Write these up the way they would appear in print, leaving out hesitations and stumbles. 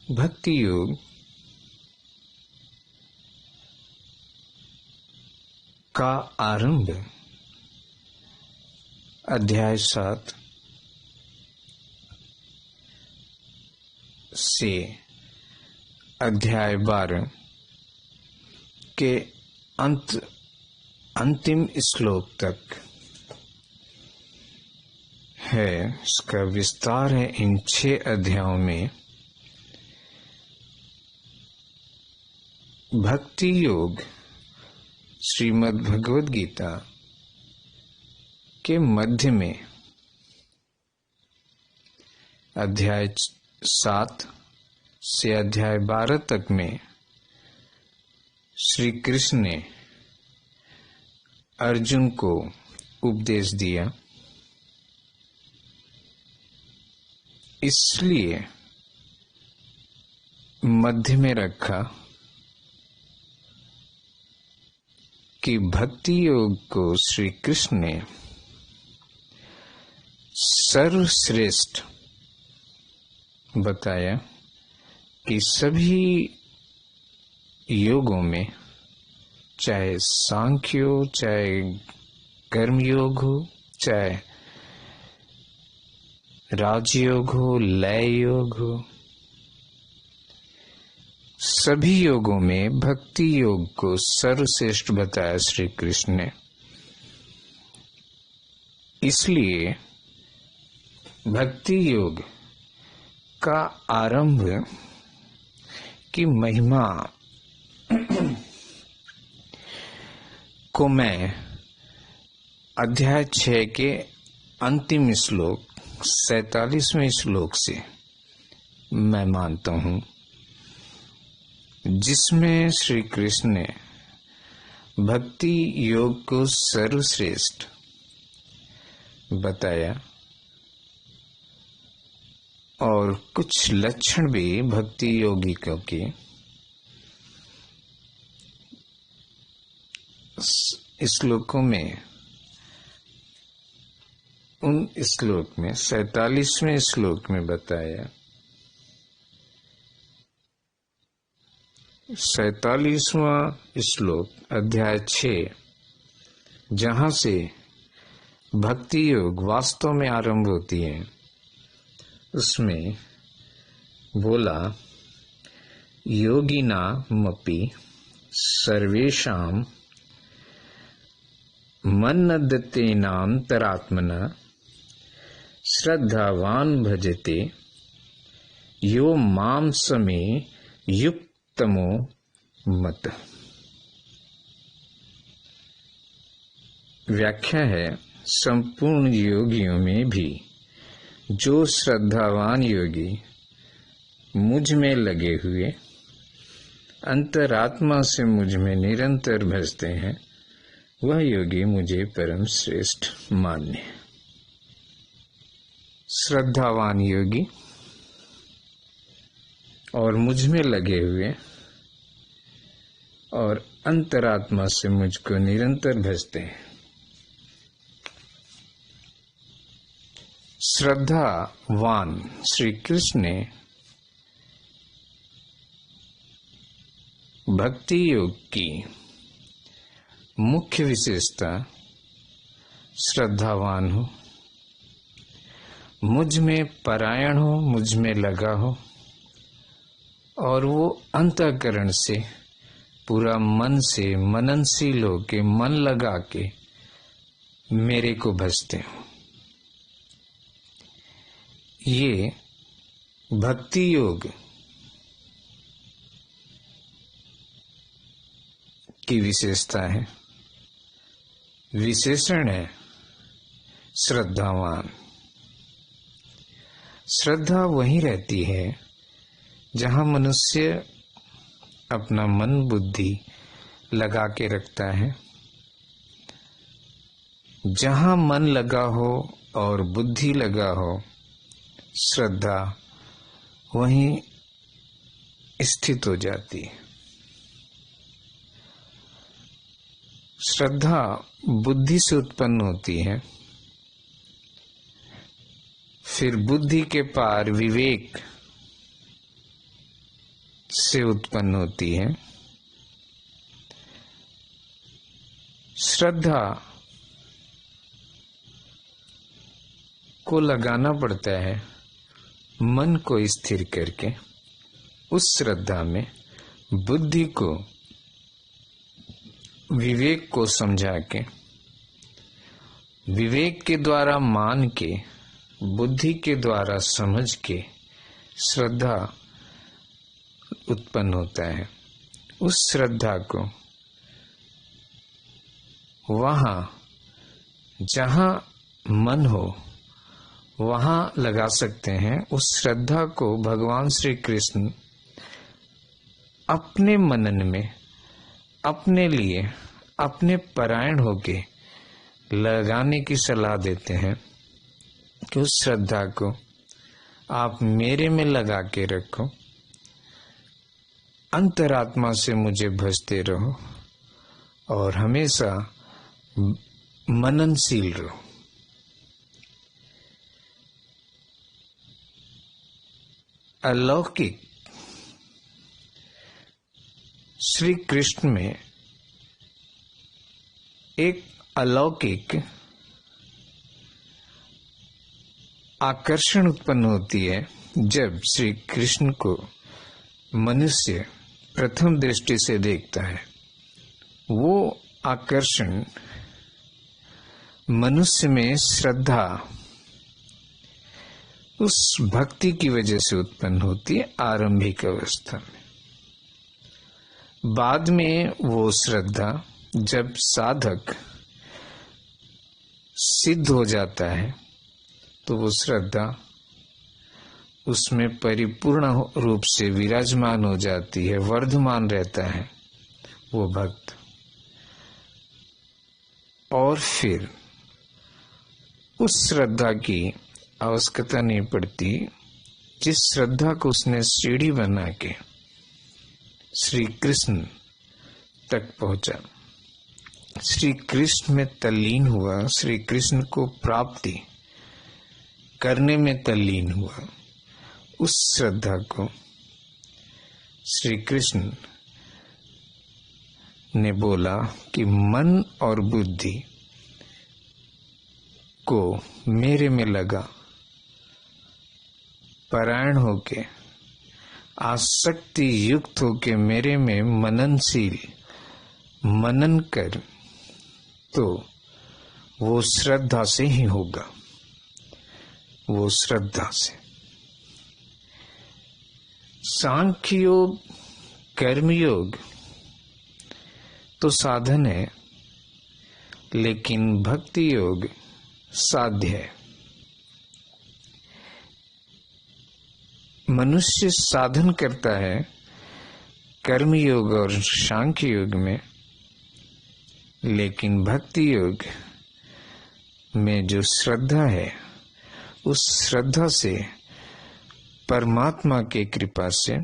भक्ति योग का आरंभ अध्याय 7 से अध्याय 12 के अंतिम श्लोक तक है। इसका विस्तार है इन 6 अध्यायों में। भक्ति योग श्रीमद् भगवद गीता के मध्य में अध्याय 7 से अध्याय 12 तक में श्री कृष्ण ने अर्जुन को उपदेश दिया। इसलिए मध्य में रखा कि भक्ति योग को श्री कृष्ण ने सर्वश्रेष्ठ बताया कि सभी योगों में, चाहे सांख्य हो, चाहे कर्म योग हो, चाहे राजयोग हो, लय योग हो, सभी योगों में भक्ति योग को सर्वश्रेष्ठ बताया श्री कृष्ण ने। इसलिए भक्ति योग का आरंभ की महिमा को मैं अध्याय 6 के अंतिम श्लोक 47वें श्लोक से मैं मानता हूँ, जिसमें श्री कृष्ण ने भक्ति योग को सर्वश्रेष्ठ बताया और कुछ लक्षण भी भक्ति योगियों के श्लोकों में, उन श्लोक में 47वें श्लोक में बताया। 47वां श्लोक अध्याय 6, जहाँ से भक्ति योग वास्तव में आरंभ होती है, उसमें बोला योगिनामपि सर्वेषां मन्नदतेनान्तरात्मना श्रद्धावान् भजते यो मां समे युक्तमो मत। व्याख्या है, संपूर्ण योगियों में भी जो श्रद्धावान योगी मुझ में लगे हुए अंतरात्मा से मुझ में निरंतर भजते हैं, वह योगी मुझे परम श्रेष्ठ मान्य। श्रद्धावान योगी और मुझ में लगे हुए और अंतरात्मा से मुझको निरंतर भजते हैं। श्रद्धावान श्री कृष्ण ने भक्ति योग की मुख्य विशेषता श्रद्धावान हो, मुझ में परायण हो, मुझ में लगा हो और वो अंतःकरण से पूरा मन से मननशील हो के मन लगा के मेरे को भजते हो। ये भक्ति योग की विशेषता है, विशेषण है श्रद्धावान। श्रद्धा वहीं रहती है जहाँ मनुष्य अपना मन बुद्धि लगा के रखता है। जहाँ मन लगा हो और बुद्धि लगा हो, श्रद्धा वहीं स्थित हो जाती है। श्रद्धा बुद्धि से उत्पन्न होती है, फिर बुद्धि के पार विवेक से उत्पन्न होती है। श्रद्धा को लगाना पड़ता है मन को स्थिर करके। उस श्रद्धा में बुद्धि को, विवेक को समझा के, विवेक के द्वारा मान के, बुद्धि के द्वारा समझ के श्रद्धा उत्पन्न होता है। उस श्रद्धा को वहां जहां मन हो वहां लगा सकते हैं। उस श्रद्धा को भगवान श्री कृष्ण अपने मनन में, अपने लिए, अपने परायण होके लगाने की सलाह देते हैं कि उस श्रद्धा को आप मेरे में लगा के रखो, अंतरात्मा से मुझे भजते रहो और हमेशा मननशील रहो। अलौकिक श्री कृष्ण में एक अलौकिक आकर्षण उत्पन्न होती है जब श्री कृष्ण को मनुष्य प्रथम दृष्टि से देखता है। वो आकर्षण मनुष्य में श्रद्धा, उस भक्ति की वजह से उत्पन्न होती है आरंभिक अवस्था में। बाद में वो श्रद्धा जब साधक सिद्ध हो जाता है तो वो श्रद्धा उसमें परिपूर्ण रूप से विराजमान हो जाती है, वर्धमान रहता है वो भक्त। और फिर उस श्रद्धा की आवश्यकता नहीं पड़ती जिस श्रद्धा को उसने सीढ़ी बना के श्री कृष्ण तक पहुंचा, श्री कृष्ण में तल्लीन हुआ, श्री कृष्ण को प्राप्ति करने में तल्लीन हुआ। उस श्रद्धा को श्री कृष्ण ने बोला कि मन और बुद्धि को मेरे में लगा, परायण होके, आसक्ति युक्त होके मेरे में मननशील मनन कर, तो वो श्रद्धा से ही होगा। वो श्रद्धा से सांख्य योग, कर्म योग तो साधन है, लेकिन भक्ति योग साध्य है। मनुष्य साधन करता है कर्म योग और सांख्य योग में, लेकिन भक्ति योग में जो श्रद्धा है, उस श्रद्धा से परमात्मा के कृपा से,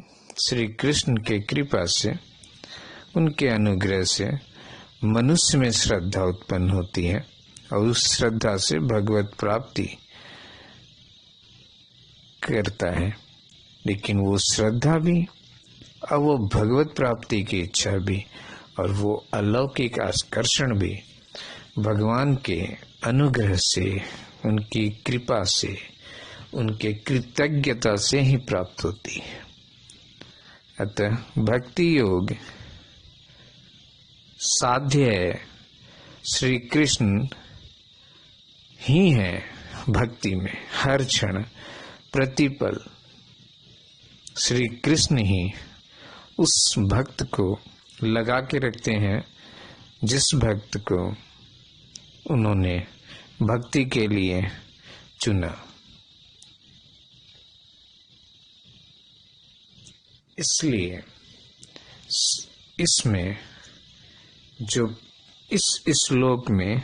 श्री कृष्ण के कृपा से, उनके अनुग्रह से मनुष्य में श्रद्धा उत्पन्न होती है और उस श्रद्धा से भगवत प्राप्ति करता है। लेकिन वो श्रद्धा भी और वो भगवत प्राप्ति की इच्छा भी और वो अलौकिक आकर्षण भी भगवान के अनुग्रह से, उनकी कृपा से, उनके कृतज्ञता से ही प्राप्त होती है। अतः भक्ति योग साध्य है, श्री कृष्ण ही है भक्ति में। हर क्षण प्रतिपल श्री कृष्ण ही उस भक्त को लगा के रखते हैं जिस भक्त को उन्होंने भक्ति के लिए चुना। इसलिए इसमें जो इस श्लोक में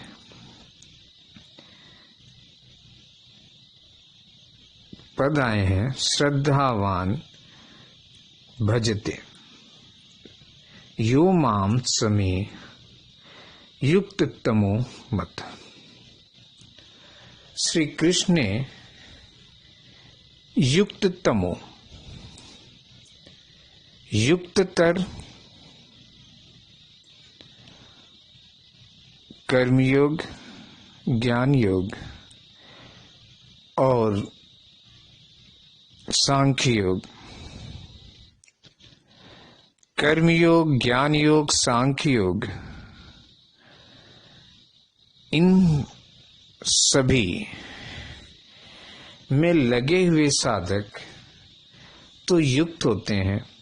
पद आए हैं, श्रद्धावान भजते यो माम समे युक्त तमो मत। श्री कृष्ण ने युक्त तमो, युक्ततर कर्मयोग, ज्ञान योग और सांख्य योग। कर्मयोग, ज्ञान योग, सांख्य योग, इन सभी में लगे हुए साधक तो युक्त होते हैं।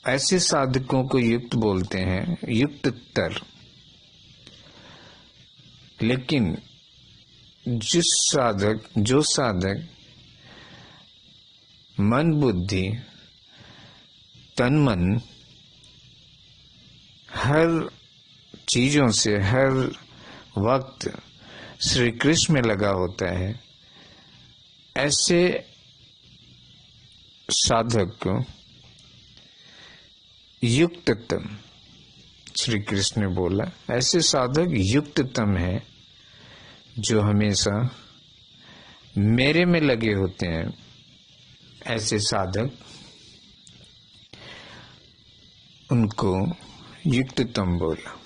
ऐसे साधकों को युक्त बोलते हैं, युक्ततर। लेकिन जो साधक मन बुद्धि तन मन हर चीजों से हर वक्त श्री कृष्ण में लगा होता है, ऐसे साधक को युक्ततम श्री कृष्ण ने बोला। ऐसे साधक युक्ततम है जो हमेशा मेरे में लगे होते हैं। ऐसे साधक, उनको युक्ततम बोला।